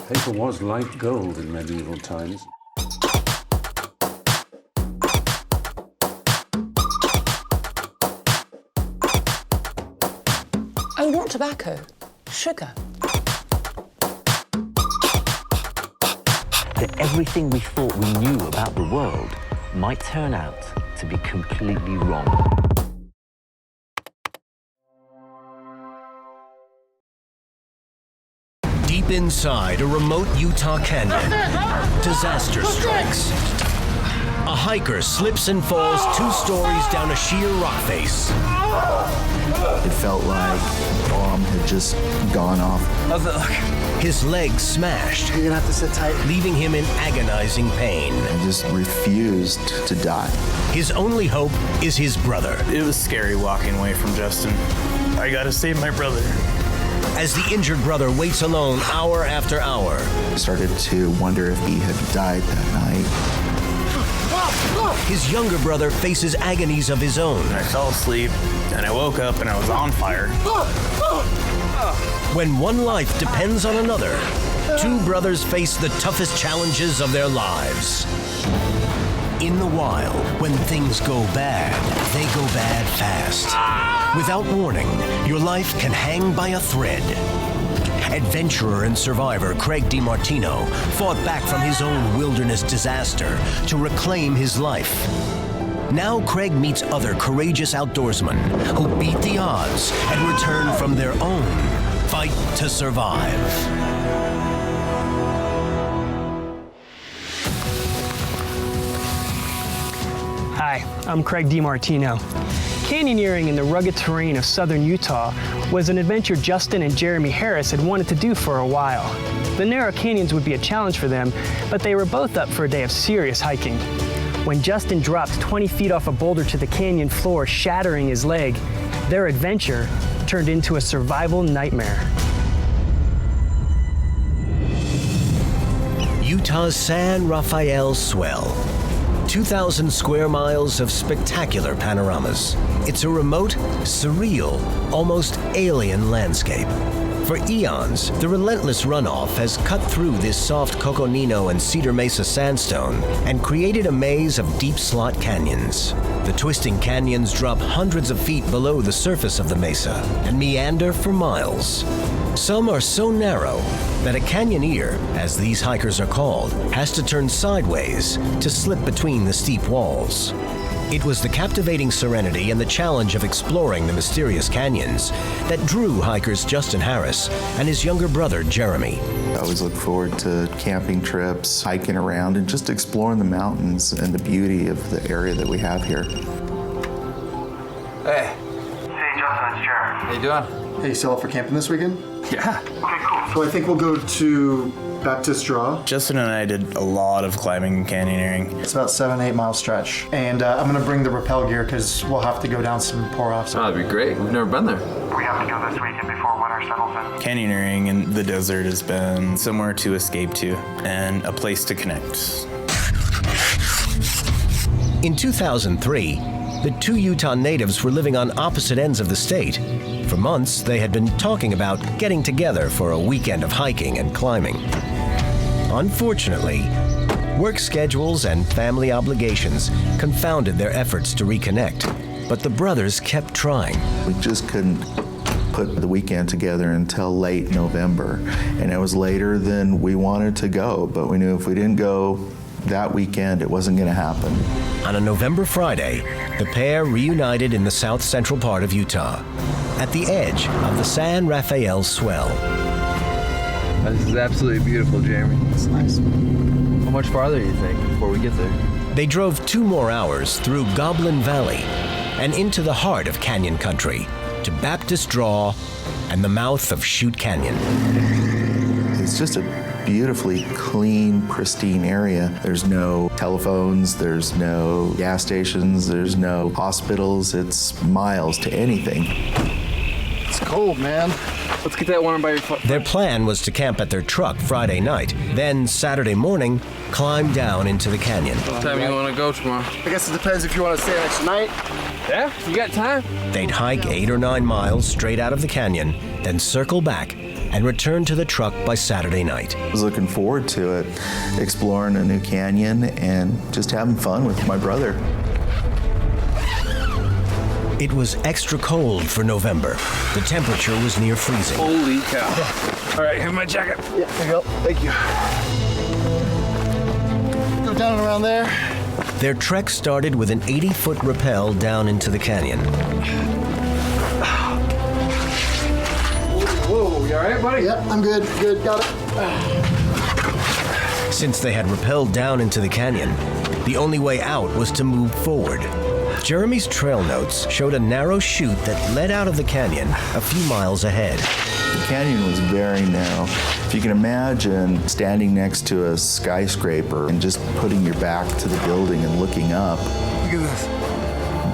Paper was like gold in medieval times. Oh, not tobacco. Sugar. That everything we thought we knew about the world might turn out to be completely wrong. Deep inside a remote Utah canyon, disaster strikes. A hiker slips and falls 2 stories down a sheer rock face. It felt like a bomb had just gone off. How's it look? His legs smashed, You're gonna have to sit tight. leaving him in agonizing pain. I just refused to die. His only hope is his brother. It was scary walking away from Justin. I gotta save my brother. As the injured brother waits alone hour after hour, I started to wonder if he had died that night. his younger brother faces agonies of his own. I fell asleep, and I woke up and I was on fire. When one life depends on another, 2 brothers face the toughest challenges of their lives. In the wild, when things go bad, they go bad fast. Without warning, your life can hang by a thread. Adventurer and survivor Craig DeMartino fought back from his own wilderness disaster to reclaim his life. Now Craig meets other courageous outdoorsmen who beat the odds and return from their own fight to survive. Hi, I'm Craig DeMartino. Canyoneering in the rugged terrain of southern Utah was an adventure Justin and Jeremy Harris had wanted to do for a while. The narrow canyons would be a challenge for them, but they were both up for a day of serious hiking. When Justin dropped 20 feet off a boulder to the canyon floor, shattering his leg, their adventure turned into a survival nightmare. Utah's San Rafael Swell. 2,000 square miles of spectacular panoramas. It's a remote, surreal, almost alien landscape. For eons, the relentless runoff has cut through this soft Coconino and Cedar Mesa sandstone and created a maze of deep slot canyons. The twisting canyons drop hundreds of feet below the surface of the mesa and meander for miles. Some are so narrow that a canyoneer, as these hikers are called, has to turn sideways to slip between the steep walls. It was the captivating serenity and the challenge of exploring the mysterious canyons that drew hikers Justin Harris and his younger brother Jeremy. I always look forward to camping trips, hiking around, and just exploring the mountains and the beauty of the area that we have here. Hey. Hey, Justin, it's Jeremy. How you doing? Hey, you still up for camping this weekend? Yeah. Okay, cool. So I think we'll go to Baptist Draw. Justin and I did a lot of climbing and canyoneering. It's about 7-8 mile stretch. And I'm gonna bring the rappel gear because we'll have to go down some pour-offs. Oh, that'd be great. We've never been there. We have to go this weekend before winter settles in. Canyoneering in the desert has been somewhere to escape to and a place to connect. In 2003, the 2 Utah natives were living on opposite ends of the state. For months, they had been talking about getting together for a weekend of hiking and climbing. Unfortunately, work schedules and family obligations confounded their efforts to reconnect, but the brothers kept trying. We just couldn't put the weekend together until late November, and it was later than we wanted to go, but we knew if we didn't go that weekend, it wasn't going to happen. On a November Friday, the pair reunited in the south central part of Utah, at the edge of the San Rafael Swell. This is absolutely beautiful, Jeremy. It's nice. How much farther do you think before we get there? They drove 2 more hours through Goblin Valley and into the heart of canyon country to Baptist Draw and the mouth of Chute Canyon. It's just a beautifully clean, pristine area. There's no telephones, there's no gas stations, there's no hospitals. It's miles to anything. It's cold, man. Let's get that one by your foot. Their plan was to camp at their truck Friday night, then Saturday morning, climb down into the canyon. What time do you want to go tomorrow? I guess it depends if you want to stay an extra night Yeah? You got time? They'd hike 8 or 9 miles straight out of the canyon, then circle back and return to the truck by Saturday night. I was looking forward to it, exploring a new canyon and just having fun with my brother. It was extra cold for November. The temperature was near freezing. Holy cow. All right, here's my jacket. Yeah, there you go. Thank you. Go down and around there. Their trek started with an 80-foot rappel down into the canyon. Whoa, you all right, buddy? Yep, I'm good. Good, got it. Since they had rappelled down into the canyon, the only way out was to move forward. Jeremy's trail notes showed a narrow chute that led out of the canyon a few miles ahead. The canyon was very narrow. If you can imagine standing next to a skyscraper and just putting your back to the building and looking up. Look at this.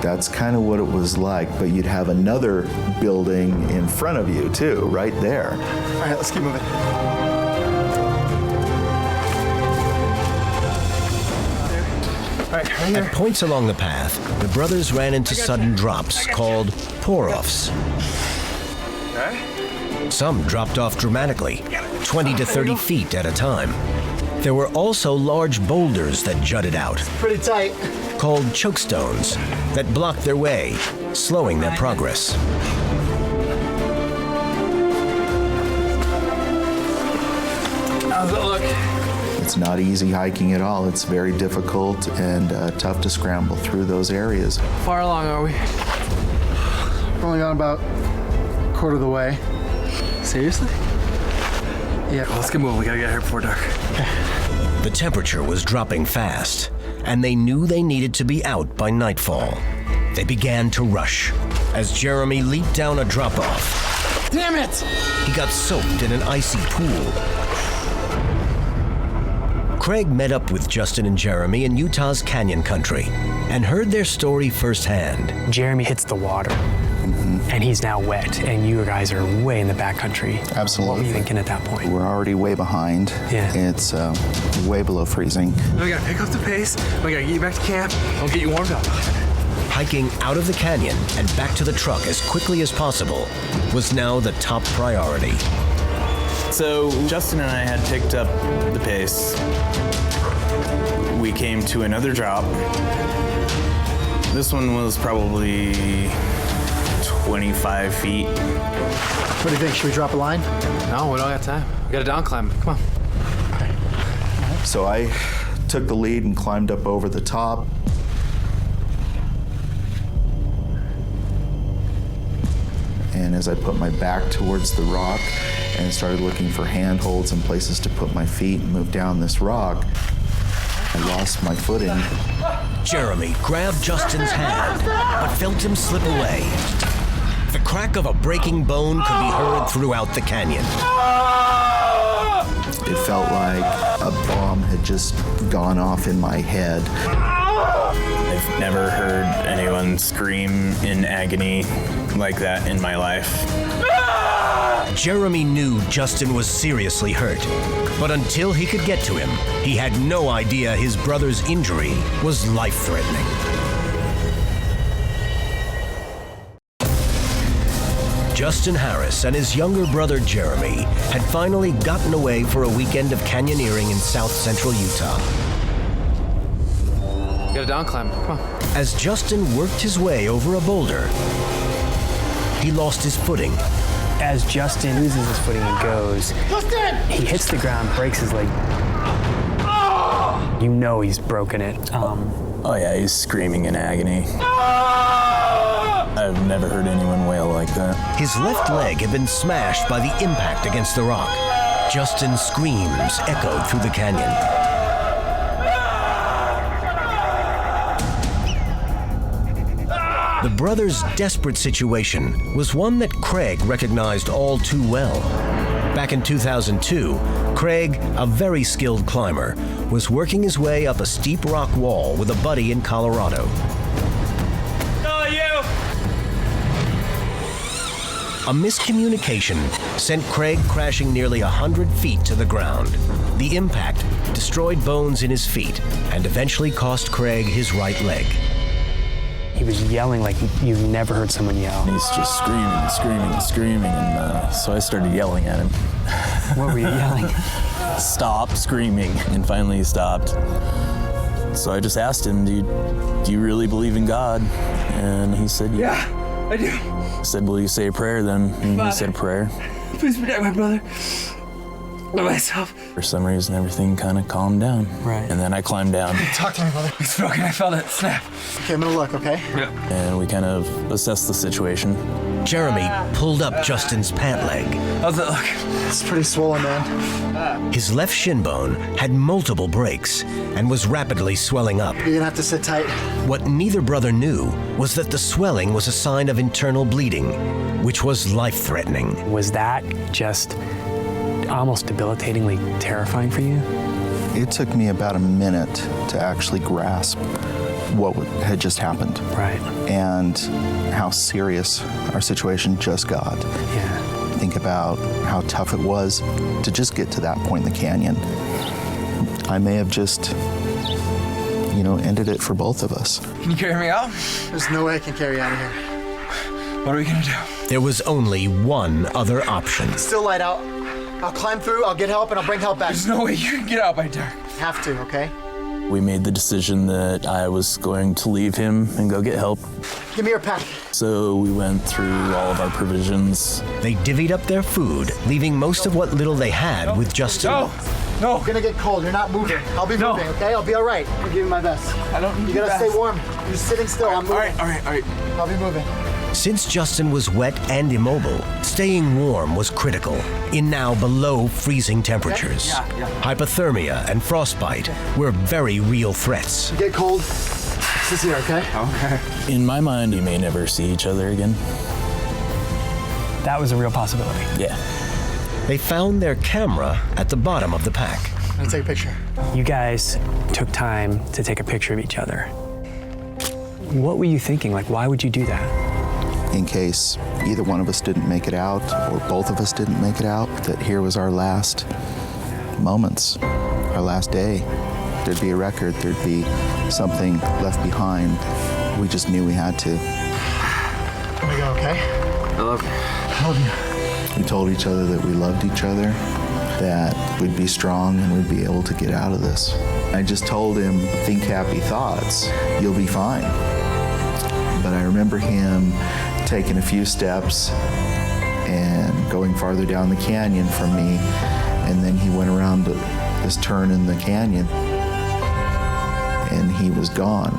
That's kind of what it was like, but you'd have another building in front of you too, right there. All right, let's keep moving. All right, right here. At points along the path, the brothers ran into sudden drops called pour-offs. Some dropped off dramatically, 20 to 30 feet at a time. There were also large boulders that jutted out, Pretty tight. called chokestones, that blocked their way, slowing their progress. How's it look? It's not easy hiking at all. It's very difficult and tough to scramble through those areas. How far along are we? We're only gone about a quarter of the way. Seriously? Yeah. Well, let's get moving. We gotta get here before dark. The temperature was dropping fast, and they knew they needed to be out by nightfall. They began to rush as Jeremy leaped down a drop-off. Damn it! He got soaked in an icy pool. Craig met up with Justin and Jeremy in Utah's canyon country and heard their story firsthand. Jeremy hits the water, and he's now wet, and you guys are way in the backcountry. Absolutely. What were you thinking at that point? We're already way behind. Yeah. It's way below freezing. We gotta pick up the pace. We gotta get you back to camp. We'll get you warmed up. Hiking out of the canyon and back to the truck as quickly as possible was now the top priority. So Justin and I had picked up the pace. We came to another drop. This one was probably 25 feet. What do you think? Should we drop a line? No, we don't got time. We gotta down climb. Come on. So I took the lead and climbed up over the top. And as I put my back towards the rock and started looking for handholds and places to put my feet and move down this rock, I lost my footing. Jeremy grabbed Justin's hand, but felt him slip away. The crack of a breaking bone could be heard throughout the canyon. It felt like a bomb had just gone off in my head. I've never heard anyone scream in agony like that in my life. Jeremy knew Justin was seriously hurt, but until he could get to him, he had no idea his brother's injury was life-threatening. Justin Harris and his younger brother Jeremy had finally gotten away for a weekend of canyoneering in south central Utah. We gotta down climb. Come on. As Justin worked his way over a boulder, he lost his footing. As Justin loses his footing and goes, he hits the ground, breaks his leg. You know he's broken it. Oh yeah, he's screaming in agony. I've never heard anyone wail like that. His left leg had been smashed by the impact against the rock. Justin's screams echoed through the canyon. The brothers' desperate situation was one that Craig recognized all too well. Back in 2002, Craig, a very skilled climber, was working his way up a steep rock wall with a buddy in Colorado. A miscommunication sent Craig crashing nearly 100 feet to the ground. The impact destroyed bones in his feet and eventually cost Craig his right leg. He was yelling like you've never heard someone yell. He's just screaming and screaming and screaming, and so I started yelling at him. What were you yelling? Stop screaming, and finally he stopped. So I just asked him, do you really believe in God? And he said, yeah, I do. I said, will you say a prayer then? And he said a prayer. Please protect my brother and myself. For some reason, everything kind of calmed down. Right. And then I climbed down. Talk to me, brother. It's broken. I felt it snap. Okay, I'm gonna look, okay? Yeah. And we kind of assessed the situation. Jeremy pulled up Justin's pant leg. How's it look? It's pretty swollen, man. His left shin bone had multiple breaks and was rapidly swelling up. You're gonna have to sit tight. What neither brother knew was that the swelling was a sign of internal bleeding, which was life-threatening. Was that just almost debilitatingly terrifying for you? It took me about a minute to actually grasp what had just happened. Right. And how serious our situation just got. Yeah. Think about how tough it was to just get to that point in the canyon. I may have just, ended it for both of us. Can you carry me out? There's no way I can carry you out of here. What are we gonna do? There was only one other option. Still light out. I'll climb through, I'll get help, and I'll bring help back. There's no way you can get out by dark. Have to, okay? We made the decision that I was going to leave him and go get help. Give me your pack. So we went through all of our provisions. They divvied up their food, leaving most of what little they had with Justin. No! You're gonna get cold, you're not moving. I'll be moving, okay? I'll be all right. I'll give you my best. I don't need You gotta your stay vest. warm. You're sitting still, I'm moving. All right. I'll be moving. Since Justin was wet and immobile, staying warm was critical in now below freezing temperatures. Yeah. Hypothermia and frostbite were very real threats. You get cold, this is here, okay? Okay. In my mind, we may never see each other again. That was a real possibility. Yeah. They found their camera at the bottom of the pack. I'm gonna take a picture. You guys took time to take a picture of each other. What were you thinking? Like, why would you do that? In case either one of us didn't make it out or both of us didn't make it out, that here was our last moments, our last day. There'd be a record, there'd be something left behind. We just knew we had to. Here we go, okay? I love you. I love you. We told each other that we loved each other, that we'd be strong and we'd be able to get out of this. I just told him, think happy thoughts, you'll be fine. But I remember him taking a few steps and going farther down the canyon from me, and then he went around this turn in the canyon, and he was gone.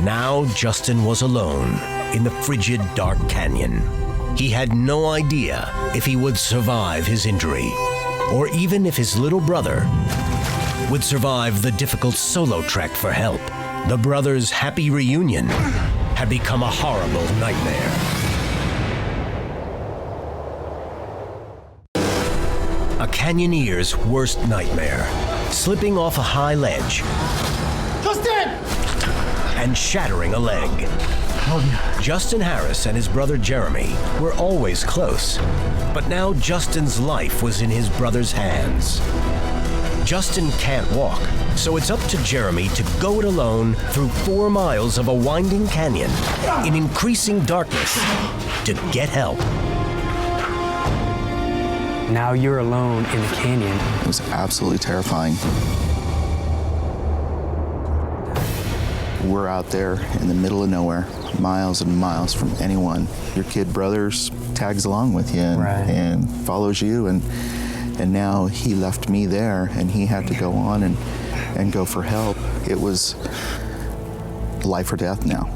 Now Justin was alone in the frigid, dark canyon. He had no idea if he would survive his injury, or even if his little brother would survive the difficult solo trek for help. The brothers' happy reunion had become a horrible nightmare. A canyoneer's worst nightmare, slipping off a high ledge Justin! and shattering a leg. Justin Harris and his brother Jeremy were always close, but now Justin's life was in his brother's hands. Justin can't walk, so it's up to Jeremy to go it alone through 4 miles of a winding canyon in increasing darkness to get help. Now you're alone in the canyon. It was absolutely terrifying. We're out there in the middle of nowhere, miles and miles from anyone. Your kid brothers tags along with you and follows you, and now he left me there, and he had to go on and go for help. It was life or death now.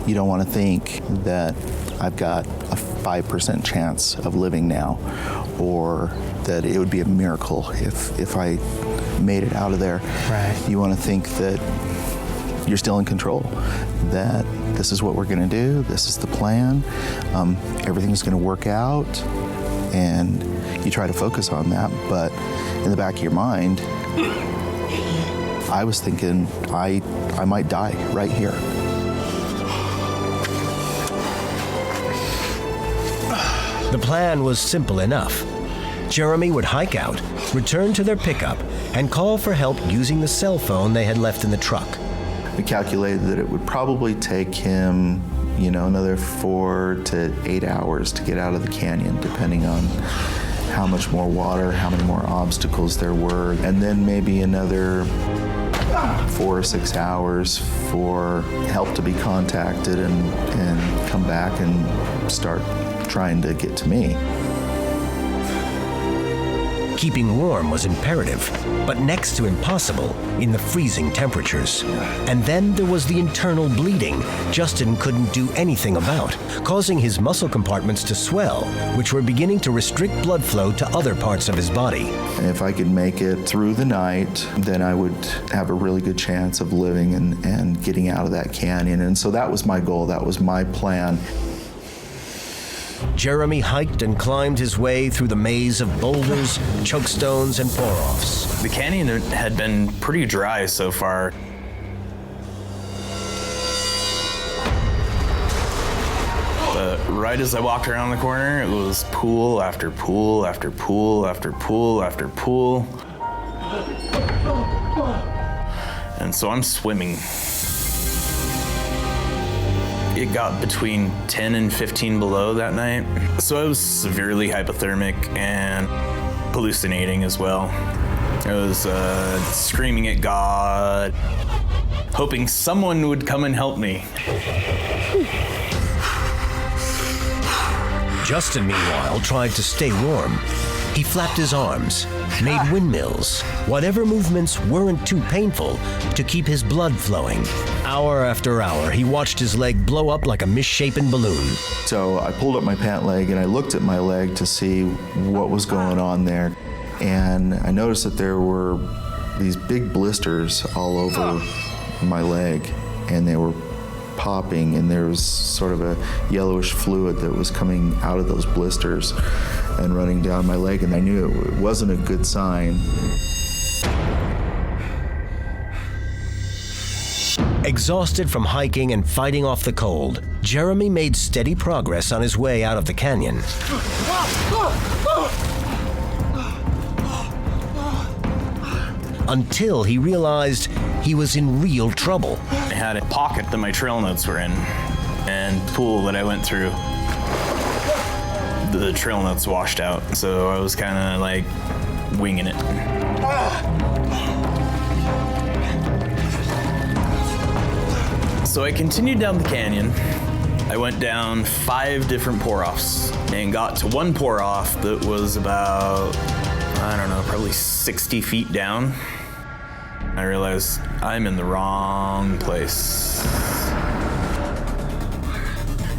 You don't want to think that I've got a 5% chance of living now, or that it would be a miracle if I made it out of there. Right. You want to think that you're still in control, that this is what we're going to do, this is the plan, everything's going to work out, and you try to focus on that, but in the back of your mind, I was thinking I might die right here. The plan was simple enough. Jeremy would hike out, return to their pickup, and call for help using the cell phone they had left in the truck. We calculated that it would probably take him, another 4 to 8 hours to get out of the canyon, depending on how much more water, how many more obstacles there were, and then maybe another 4 or 6 hours for help to be contacted and come back and start trying to get to me. Keeping warm was imperative, but next to impossible in the freezing temperatures. And then there was the internal bleeding Justin couldn't do anything about, causing his muscle compartments to swell, which were beginning to restrict blood flow to other parts of his body. And if I could make it through the night, then I would have a really good chance of living and getting out of that canyon. And so that was my goal, that was my plan. Jeremy hiked and climbed his way through the maze of boulders, chokestones, and pour-offs. The canyon had been pretty dry so far. But right as I walked around the corner, it was pool after pool after pool after pool after pool. And so I'm swimming. It got between 10 and 15 below that night. So I was severely hypothermic and hallucinating as well. I was screaming at God, hoping someone would come and help me. Justin, meanwhile, tried to stay warm. He flapped his arms, made windmills, whatever movements weren't too painful to keep his blood flowing. Hour after hour, he watched his leg blow up like a misshapen balloon. So I pulled up my pant leg and I looked at my leg to see what was going on there. And I noticed that there were these big blisters all over my leg, and they were popping, and there was sort of a yellowish fluid that was coming out of those blisters and running down my leg, and I knew it wasn't a good sign. Exhausted from hiking and fighting off the cold, Jeremy made steady progress on his way out of the canyon. Until he realized he was in real trouble. I had a pocket that my trail notes were in, and the pool that I went through, the trail notes washed out, so I was kind of like winging it. So I continued down the canyon. I went down 5 different pour-offs and got to one pour-off that was about, I don't know, probably 60 feet down. I realized I'm in the wrong place.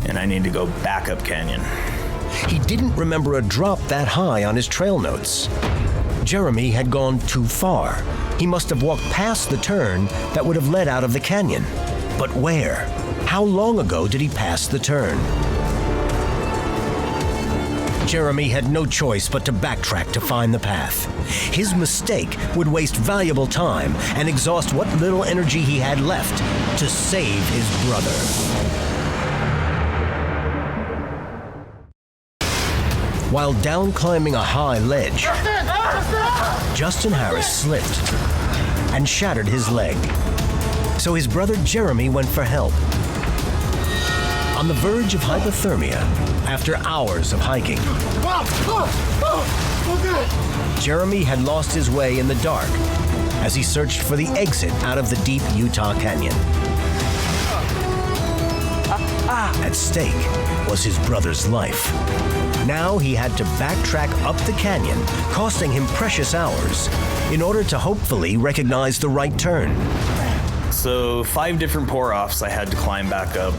And I need to go back up canyon. He didn't remember a drop that high on his trail notes. Jeremy had gone too far. He must have walked past the turn that would have led out of the canyon. But where? How long ago did he pass the turn? Jeremy had no choice but to backtrack to find the path. His mistake would waste valuable time and exhaust what little energy he had left to save his brother. While down climbing a high ledge, Justin Harris slipped and shattered his leg. So his brother Jeremy went for help. On the verge of hypothermia, after hours of hiking, Jeremy had lost his way in the dark as he searched for the exit out of the deep Utah Canyon. At stake was his brother's life. Now he had to backtrack up the canyon, costing him precious hours, in order to hopefully recognize the right turn. So 5 different pour-offs I had to climb back up.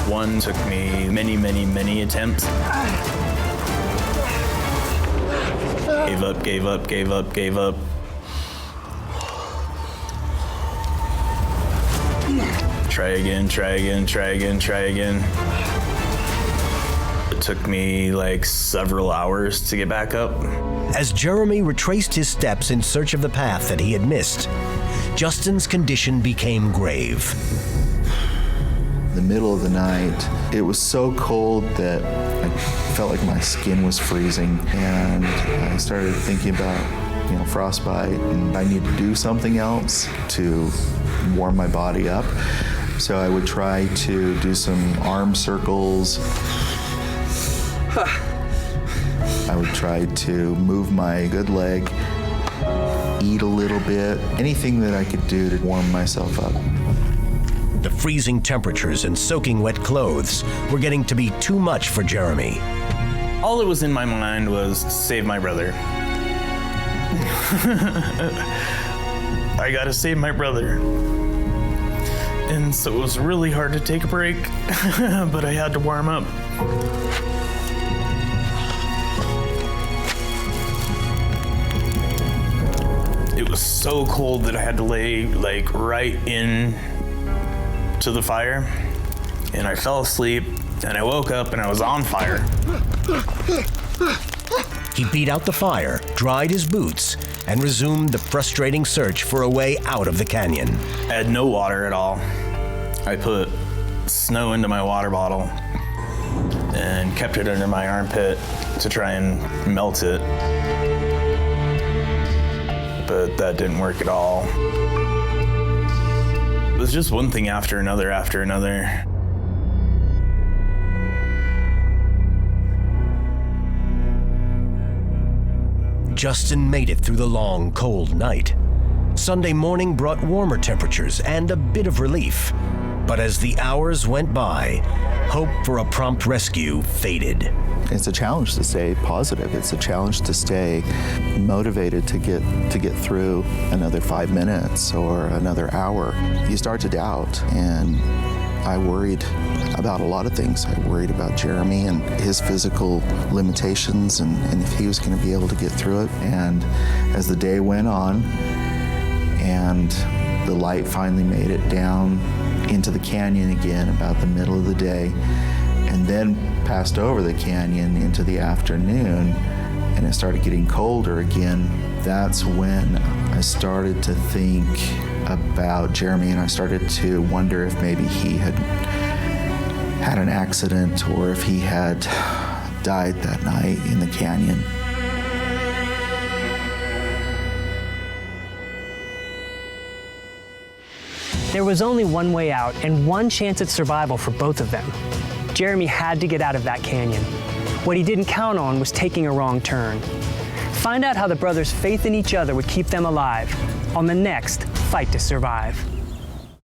One took me many attempts. Gave up. Try again. It took me like several hours to get back up. As Jeremy retraced his steps in search of the path that he had missed, Justin's condition became grave. In the middle of the night, it was so cold that I felt like my skin was freezing, and I started thinking about frostbite, and I need to do something else to warm my body up. So I would try to do some arm circles. I would try to move my good leg, eat a little bit, anything that I could do to warm myself up. The freezing temperatures and soaking wet clothes were getting to be too much for Jeremy. All that was in my mind was to save my brother. I gotta save my brother. And so it was really hard to take a break, but I had to warm up. It was so cold that I had to lay like right in to the fire, and I fell asleep, and I woke up and I was on fire. He beat out the fire, dried his boots, and resumed the frustrating search for a way out of the canyon. I had no water at all. I put snow into my water bottle and kept it under my armpit to try and melt it. But that didn't work at all. It was just one thing after another after another. Justin made it through the long, cold night. Sunday morning brought warmer temperatures and a bit of relief. But as the hours went by, hope for a prompt rescue faded. It's a challenge to stay positive. It's a challenge to stay motivated to get through another 5 minutes or another hour. You start to doubt, and I worried about a lot of things. I worried about Jeremy and his physical limitations and if he was going to be able to get through it. And as the day went on and the light finally made it down into the canyon again about the middle of the day, and then passed over the canyon into the afternoon, and it started getting colder again, that's when I started to think about Jeremy, and I started to wonder if maybe he had an accident or if he had died that night in the canyon. There was only one way out and one chance at survival for both of them. Jeremy had to get out of that canyon. What he didn't count on was taking a wrong turn. Find out how the brothers' faith in each other would keep them alive on the next Fight to Survive.